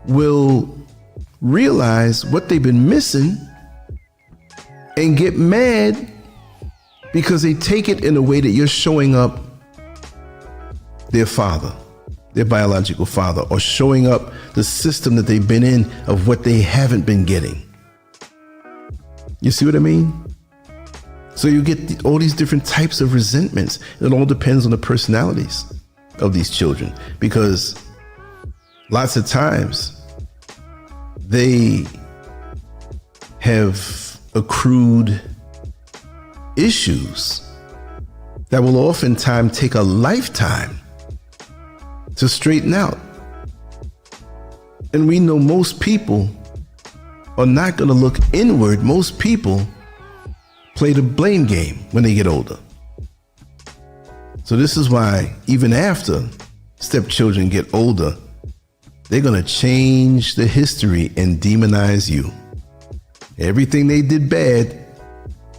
will realize what they've been missing and get mad because they take it in a way that you're showing up their father, their biological father, or showing up the system that they've been in of what they haven't been getting. You see what I mean? So you get all these different types of resentments. It all depends on the personalities of these children, because lots of times they have accrued issues that will oftentimes take a lifetime to straighten out. And we know most people are not going to look inward. Most people play the blame game when they get older. So this is why even after stepchildren get older, they're going to change the history and demonize you. Everything they did bad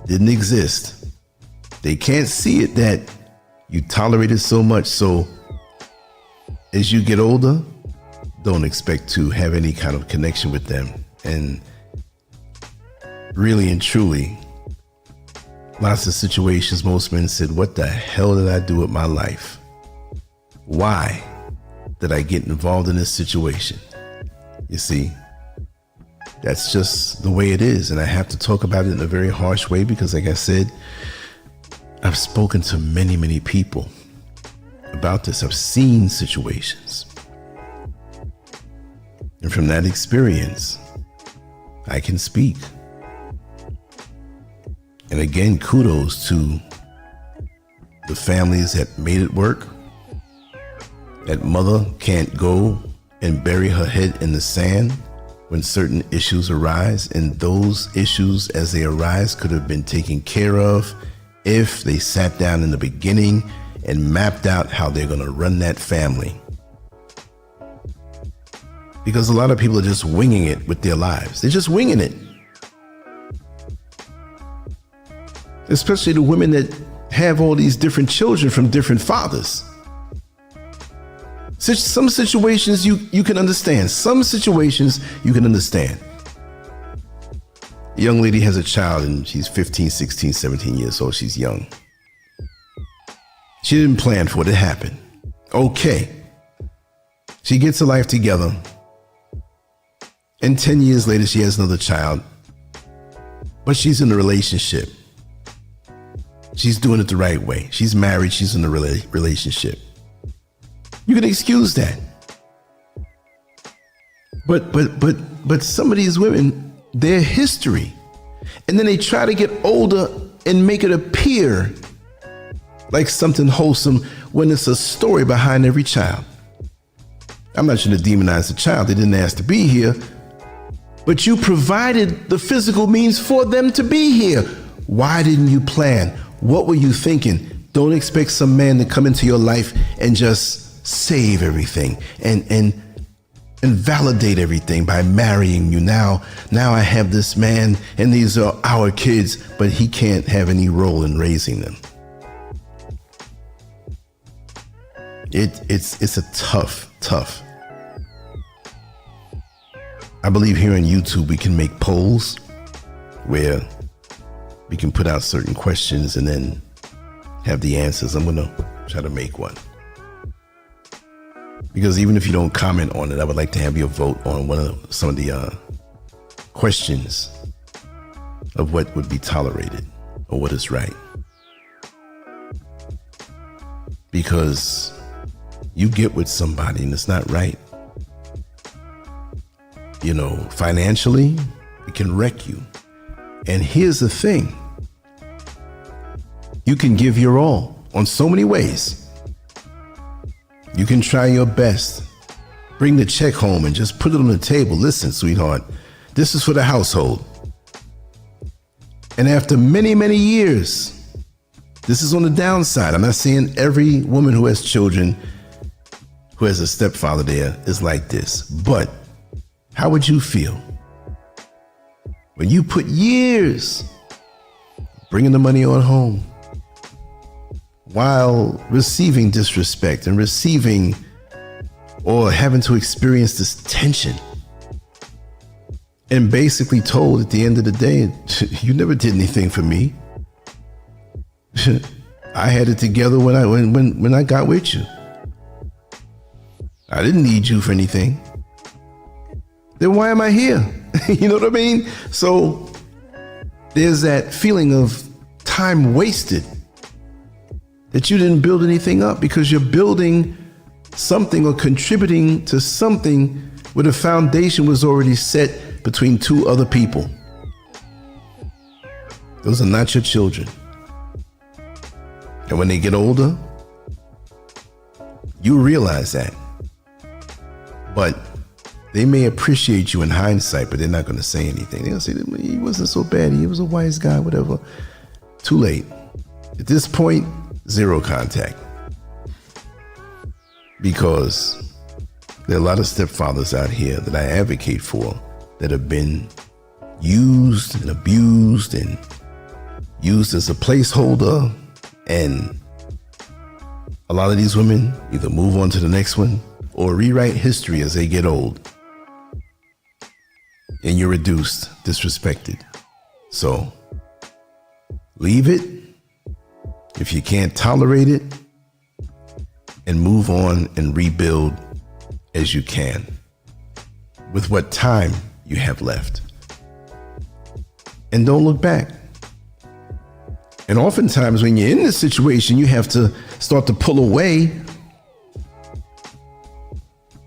didn't exist. They can't see it that you tolerated so much. So as you get older, don't expect to have any kind of connection with them. And really and truly, lots of situations, most men said, what the hell did I do with my life? Why did I get involved in this situation? You see, that's just the way it is. And I have to talk about it in a very harsh way because, like I said, I've spoken to many, many people about this. I've seen situations. And from that experience, I can speak. And again, kudos to the families that made it work. That mother can't go and bury her head in the sand when certain issues arise. And those issues, as they arise, could have been taken care of if they sat down in the beginning and mapped out how they're going to run that family. Because a lot of people are just winging it with their lives. They're just winging it. Especially the women that have all these different children from different fathers. Some situations you can understand. Some situations you can understand. A young lady has a child and she's 15, 16, 17 years old. She's young. She didn't plan for it to happen. Okay. She gets her life together. And 10 years later, she has another child. But she's in a relationship. She's doing it the right way. She's married. She's in a relationship. You can excuse that. But some of these women, their history, and then they try to get older and make it appear like something wholesome when it's a story behind every child. I'm not trying to demonize the child. They didn't ask to be here. But you provided the physical means for them to be here. Why didn't you plan? What were you thinking? Don't expect some man to come into your life and just save everything and validate everything by marrying you. Now I have this man and these are our kids, but he can't have any role in raising them. It's a tough. I believe here on YouTube we can make polls where we can put out certain questions and then have the answers. I'm gonna try to make one. Because even if you don't comment on it, I would like to have your vote on some of the questions of what would be tolerated or what is right. Because you get with somebody and it's not right. You know, financially, it can wreck you. And here's the thing. You can give your all on so many ways. You can try your best. Bring the check home and just put it on the table. Listen, sweetheart, this is for the household. And after many, many years, this is on the downside. I'm not saying every woman who has children, who has a stepfather there, is like this. But how would you feel when you put years bringing the money on home while receiving disrespect and receiving or having to experience this tension and basically told at the end of the day, you never did anything for me. I had it together when I got with you. I didn't need you for anything. Then why am I here? You know what I mean? So there's that feeling of time wasted, that you didn't build anything up because you're building something or contributing to something where the foundation was already set between two other people. Those are not your children. And when they get older, you realize that. But they may appreciate you in hindsight, but they're not going to say anything. They'll say, he wasn't so bad. He was a wise guy, whatever. Too late. At this point, zero contact. Because there are a lot of stepfathers out here that I advocate for that have been used and abused and used as a placeholder. And a lot of these women either move on to the next one or rewrite history as they get old. And you're reduced, disrespected. So leave it if you can't tolerate it, and move on and rebuild as you can with what time you have left. And don't look back. And oftentimes when you're in this situation, you have to start to pull away.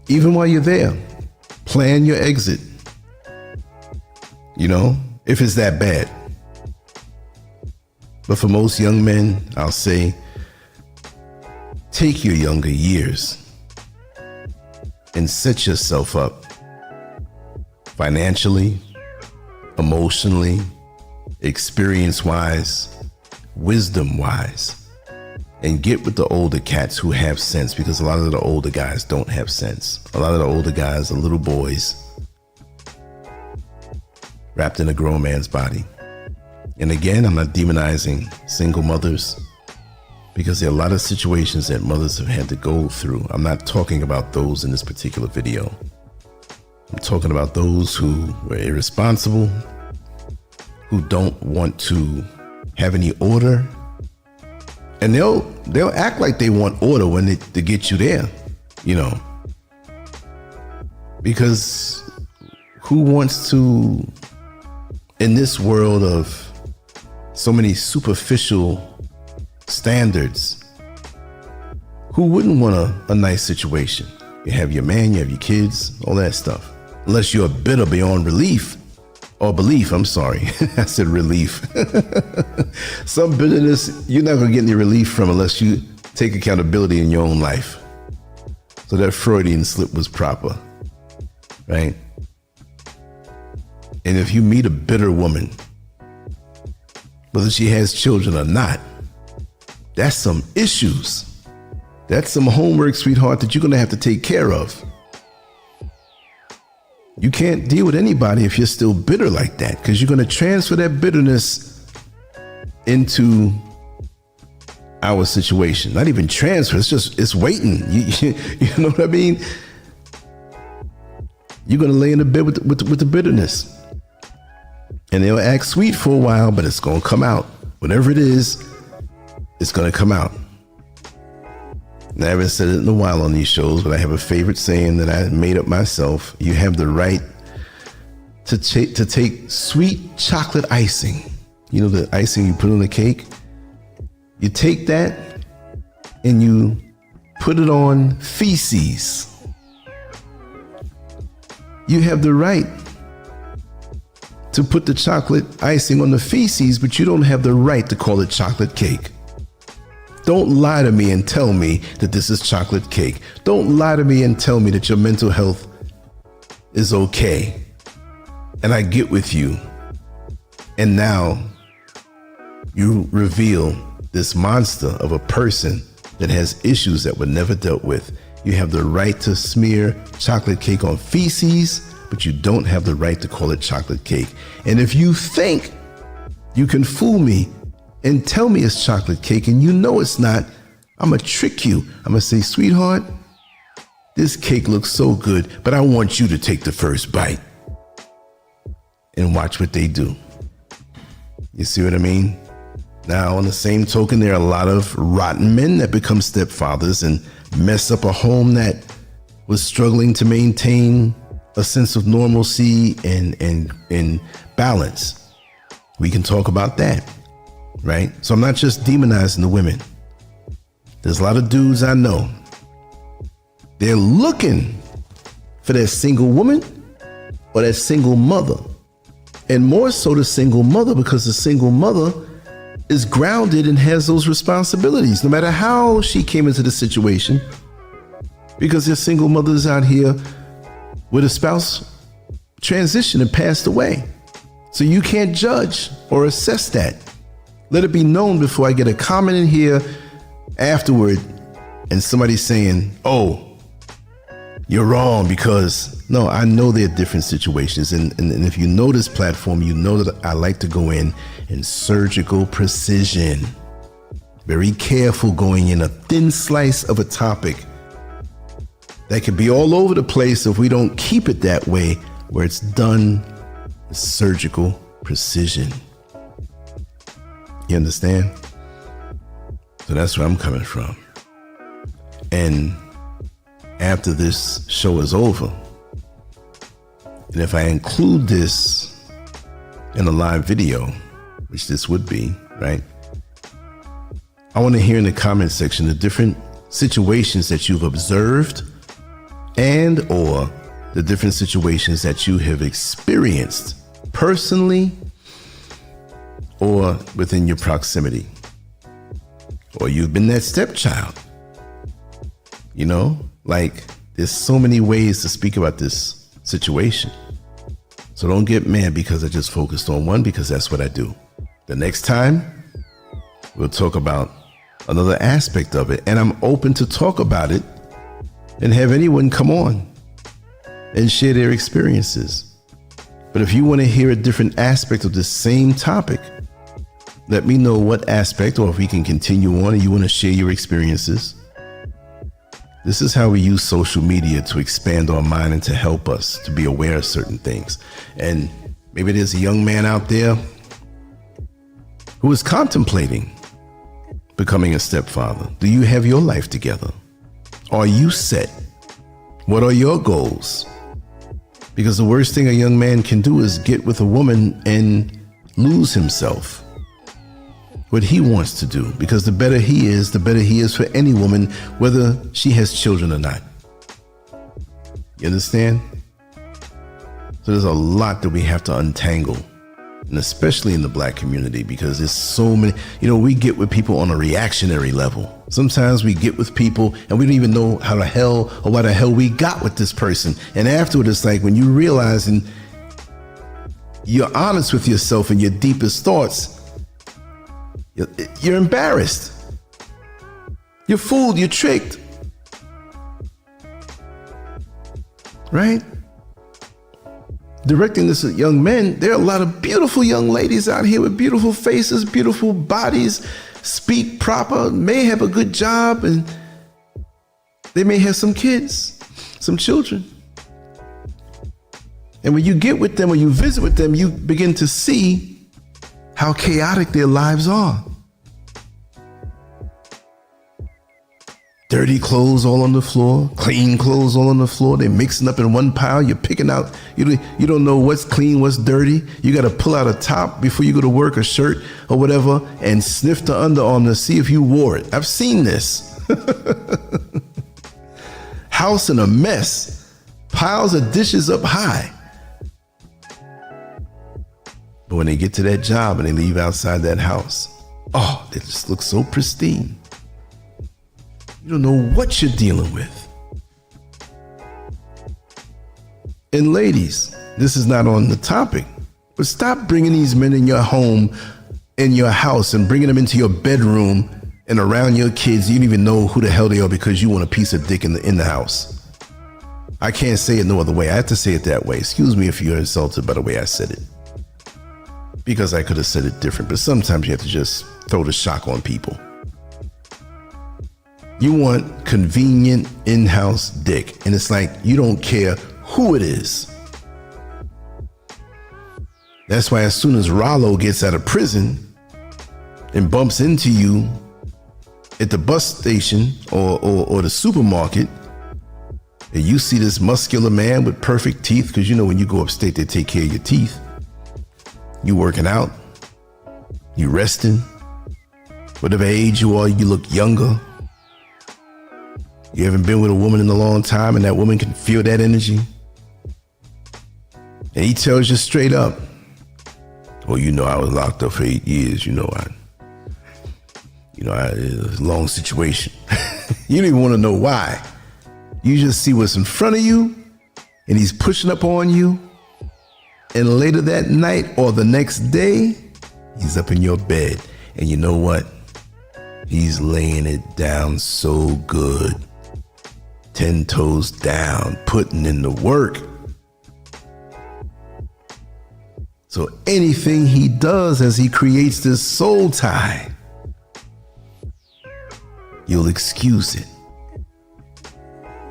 Even while you're there, plan your exit. You know, if it's that bad. But for most young men, I'll say, take your younger years and set yourself up financially, emotionally, experience-wise, wisdom-wise, and get with the older cats who have sense, because a lot of the older guys don't have sense. A lot of the older guys are little boys wrapped in a grown man's body. And again, I'm not demonizing single mothers, because there are a lot of situations that mothers have had to go through. I'm not talking about those in this particular video. I'm talking about those who were irresponsible, who don't want to have any order. And they'll act like they want order when to get you there, you know. Because who wants to, in this world of so many superficial standards, who wouldn't want a nice situation? You have your man, you have your kids, all that stuff. Unless you're bitter beyond relief, or belief, I'm sorry. I said relief. Some bitterness you're not gonna get any relief from unless you take accountability in your own life. So that Freudian slip was proper, right? And if you meet a bitter woman, whether she has children or not, that's some issues. That's some homework, sweetheart, that you're gonna have to take care of. You can't deal with anybody if you're still bitter like that, because you're gonna transfer that bitterness into our situation. Not even transfer, it's waiting. You know what I mean? You're gonna lay in the bed with the bitterness. And they'll act sweet for a while, but it's gonna come out. Whatever it is, it's gonna come out. And I haven't said it in a while on these shows, but I have a favorite saying that I made up myself. You have the right to take sweet chocolate icing. You know, the icing you put on the cake? You take that and you put it on feces. You have the right to put the chocolate icing on the feces, but you don't have the right to call it chocolate cake. Don't lie to me and tell me that this is chocolate cake. Don't lie to me and tell me that your mental health is okay. And I get with you. And now you reveal this monster of a person that has issues that were never dealt with. You have the right to smear chocolate cake on feces, but you don't have the right to call it chocolate cake. And if you think you can fool me and tell me it's chocolate cake and you know it's not, I'm gonna trick you. I'm gonna say, sweetheart, this cake looks so good, but I want you to take the first bite. And watch what they do. You see what I mean? Now, on the same token, there are a lot of rotten men that become stepfathers and mess up a home that was struggling to maintain a sense of normalcy and balance. We can talk about that, right? So I'm not just demonizing the women. There's a lot of dudes I know. They're looking for that single woman or that single mother. And more so the single mother, because the single mother is grounded and has those responsibilities, no matter how she came into the situation, because there's single mothers out here with a spouse transitioned and passed away. So you can't judge or assess that. Let it be known before I get a comment in here afterward and somebody saying, oh, you're wrong, because no, I know there are different situations. And if you know this platform, you know that I like to go in surgical precision. Very careful going in a thin slice of a topic that could be all over the place if we don't keep it that way, where it's done with surgical precision. You understand? So that's where I'm coming from. And after this show is over, and if I include this in a live video, which this would be, right? I want to hear in the comment section the different situations that you've observed and or the different situations that you have experienced personally or within your proximity. Or you've been that stepchild. You know, like there's so many ways to speak about this situation. So don't get mad because I just focused on one, because that's what I do. The next time we'll talk about another aspect of it, and I'm open to talk about it and have anyone come on and share their experiences. But if you want to hear a different aspect of the same topic, let me know what aspect, or if we can continue on and you want to share your experiences. This is how we use social media to expand our mind and to help us to be aware of certain things. And maybe there's a young man out there who is contemplating becoming a stepfather. Do you have your life together? Are you set? What are your goals? Because the worst thing a young man can do is get with a woman and lose himself, what he wants to do, because the better he is for any woman, whether she has children or not. You understand? So there's a lot that we have to untangle, and especially in the Black community, because there's so many, we get with people on a reactionary level. Sometimes we get with people and we don't even know how the hell or why the hell we got with this person. And afterward, it's like when you realize and you're honest with yourself and your deepest thoughts, you're embarrassed. You're fooled. You're tricked. Right? Directing this at young men, there are a lot of beautiful young ladies out here with beautiful faces, beautiful bodies, speak proper, may have a good job, and they may have some kids, some children. And when you get with them or you visit with them, you begin to see how chaotic their lives are. Dirty clothes all on the floor, clean clothes all on the floor. They're mixing up in one pile. You're picking out, you don't know what's clean, what's dirty. You got to pull out a top before you go to work, a shirt or whatever, and sniff the underarm to see if you wore it. I've seen this. House in a mess, piles of dishes up high. But when they get to that job and they leave outside that house, oh, they just look so pristine. You don't know what you're dealing with. And ladies, this is not on the topic, but stop bringing these men in your home, in your house, and bringing them into your bedroom and around your kids. You don't even know who the hell they are because you want a piece of dick in the house. I can't say it no other way. I have to say it that way. Excuse me if you're insulted by the way I said it, because I could have said it different, but sometimes you have to just throw the shock on people. You want convenient in-house dick, and it's like you don't care who it is. That's why as soon as Rollo gets out of prison and bumps into you at the bus station or the supermarket, and you see this muscular man with perfect teeth, because when you go upstate, they take care of your teeth. You working out, You resting. Whatever age you are, you look younger. You haven't been with a woman in a long time and that woman can feel that energy. And he tells you straight up, well, you know, I was locked up for 8 years. It was a long situation. You don't even want to know why. You just see what's in front of you and he's pushing up on you. And later that night or the next day, he's up in your bed. And you know what? He's laying it down so good. 10 toes down, putting in the work. So anything he does as he creates this soul tie, you'll excuse it.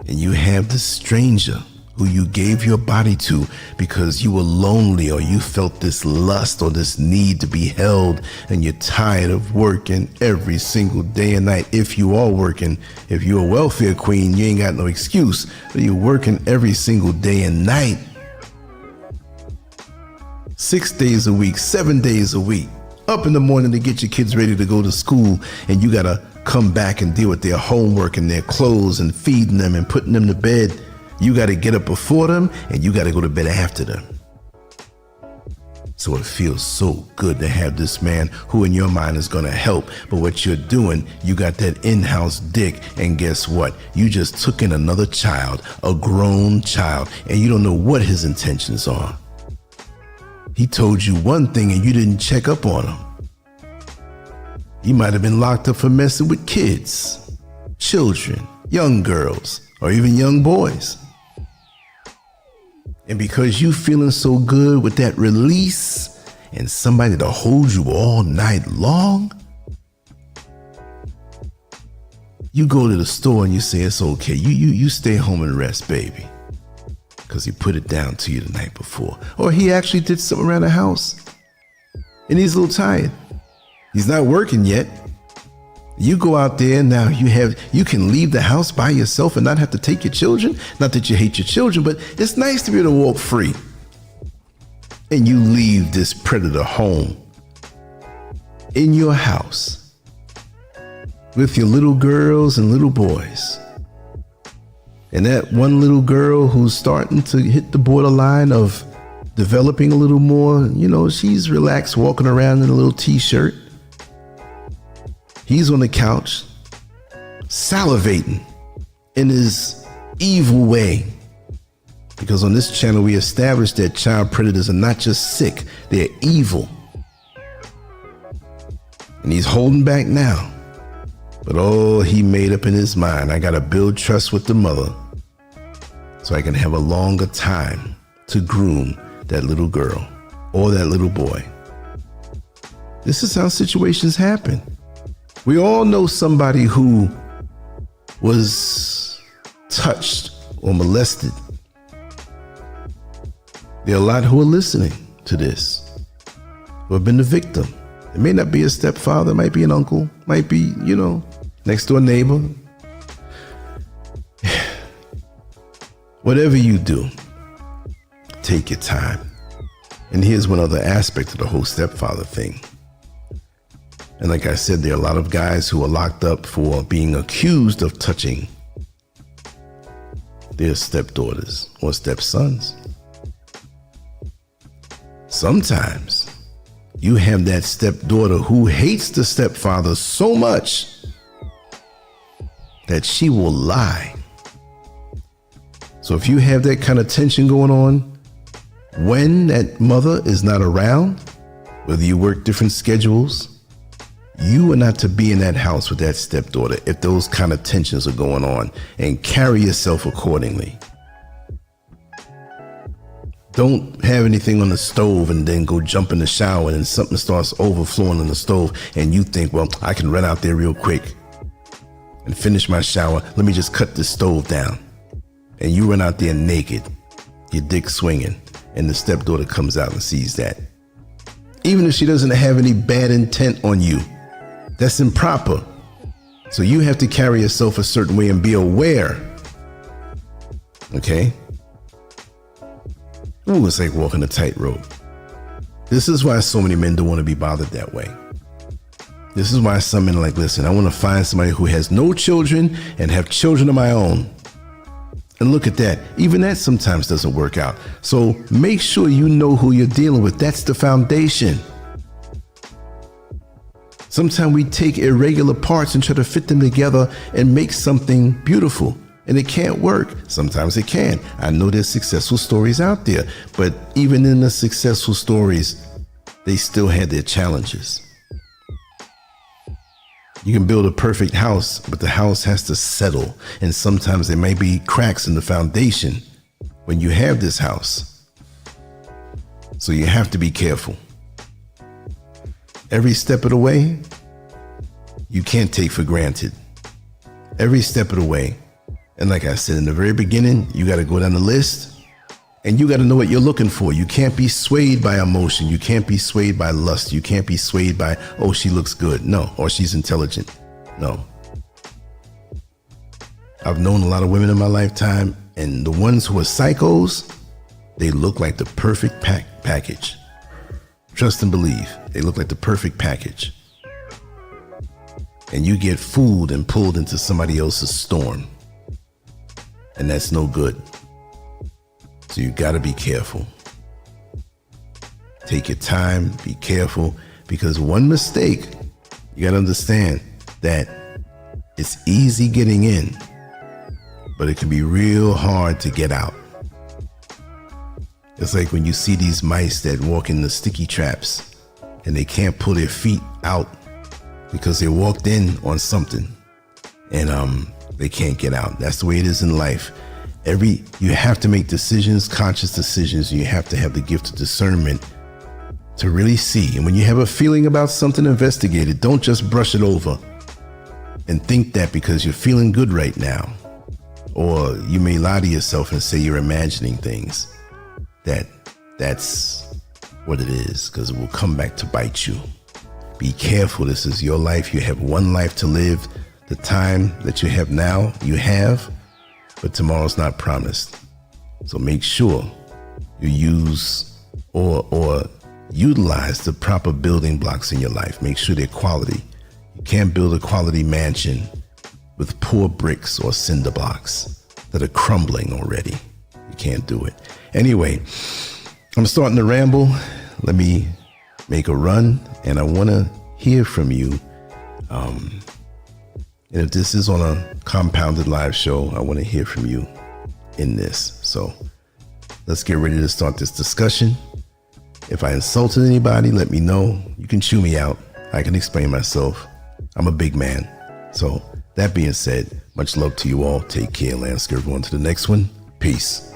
And you have this stranger who you gave your body to because you were lonely or you felt this lust or this need to be held, and you're tired of working every single day and night. If you are working, if you're a welfare queen, you ain't got no excuse, but you're working every single day and night. 6 days a week, 7 days a week, up in the morning to get your kids ready to go to school, and you gotta come back and deal with their homework and their clothes and feeding them and putting them to bed. You got to get up before them and you got to go to bed after them. So it feels so good to have this man who in your mind is going to help. But what you're doing, you got that in-house dick. And guess what? You just took in another child, a grown child, and you don't know what his intentions are. He told you one thing and you didn't check up on him. He might have been locked up for messing with kids, children, young girls, or even young boys. And because you feeling so good with that release and somebody to hold you all night long, you go to the store and you say, it's okay. You stay home and rest, baby. Because he put it down to you the night before. Or he actually did something around the house and he's a little tired. He's not working yet. You go out there now, you can leave the house by yourself and not have to take your children. Not that you hate your children, but it's nice to be able to walk free. And you leave this predator home in your house with your little girls and little boys. And that one little girl who's starting to hit the borderline of developing a little more, she's relaxed, walking around in a little t-shirt. He's on the couch, salivating in his evil way. Because on this channel, we established that child predators are not just sick, they're evil. And he's holding back now. But he made up in his mind, I gotta build trust with the mother so I can have a longer time to groom that little girl or that little boy. This is how situations happen. We all know somebody who was touched or molested. There are a lot who are listening to this, who have been the victim. It may not be a stepfather, it might be an uncle, might be, next door neighbor. Whatever you do, take your time. And here's one other aspect of the whole stepfather thing. And like I said, there are a lot of guys who are locked up for being accused of touching their stepdaughters or stepsons. Sometimes you have that stepdaughter who hates the stepfather so much that she will lie. So if you have that kind of tension going on, when that mother is not around, whether you work different schedules, you are not to be in that house with that stepdaughter if those kind of tensions are going on, and carry yourself accordingly. Don't have anything on the stove and then go jump in the shower and something starts overflowing on the stove and you think, well, I can run out there real quick and finish my shower. Let me just cut this stove down. And you run out there naked, your dick swinging, and the stepdaughter comes out and sees that. Even if she doesn't have any bad intent on you, that's improper. So you have to carry yourself a certain way and be aware. Okay? Ooh, it's like walking a tightrope. This is why so many men don't want to be bothered that way. This is why some men are like, listen, I want to find somebody who has no children and have children of my own. And look at that. Even that sometimes doesn't work out. So make sure you know who you're dealing with. That's the foundation. Sometimes we take irregular parts and try to fit them together and make something beautiful. And it can't work. Sometimes it can. I know there's successful stories out there, but even in the successful stories, they still had their challenges. You can build a perfect house, but the house has to settle. And sometimes there may be cracks in the foundation when you have this house. So you have to be careful. Every step of the way, you can't take for granted. Every step of the way. And like I said in the very beginning, you got to go down the list and you got to know what you're looking for. You can't be swayed by emotion. You can't be swayed by lust. You can't be swayed by, oh, she looks good. No. Or she's intelligent. No. I've known a lot of women in my lifetime, and the ones who are psychos, they look like the perfect package. Trust and believe. They look like the perfect package. And you get fooled and pulled into somebody else's storm. And that's no good. So you got to be careful. Take your time, be careful, because one mistake, you got to understand that it's easy getting in, but it can be real hard to get out. It's like when you see these mice that walk in the sticky traps and they can't pull their feet out because they walked in on something and they can't get out. That's the way it is in life. You have to make decisions, conscious decisions. You have to have the gift of discernment to really see. And when you have a feeling about something, investigate it. Don't just brush it over and think that because you're feeling good right now, or you may lie to yourself and say you're imagining things, that's what it is, because it will come back to bite you. Be careful. This is your life. You have one life to live. The time that you have now, you have, but tomorrow's not promised. So make sure you use or utilize the proper building blocks in your life. Make sure they're quality. You can't build a quality mansion with poor bricks or cinder blocks that are crumbling already. You can't do it. Anyway, I'm starting to ramble. Let me make a run, and I want to hear from you. And if this is on a compounded live show, I want to hear from you in this. So let's get ready to start this discussion. If I insulted anybody, let me know. You can chew me out. I can explain myself. I'm a big man. So that being said, much love to you all. Take care, LanceScurv. On to the next one. Peace.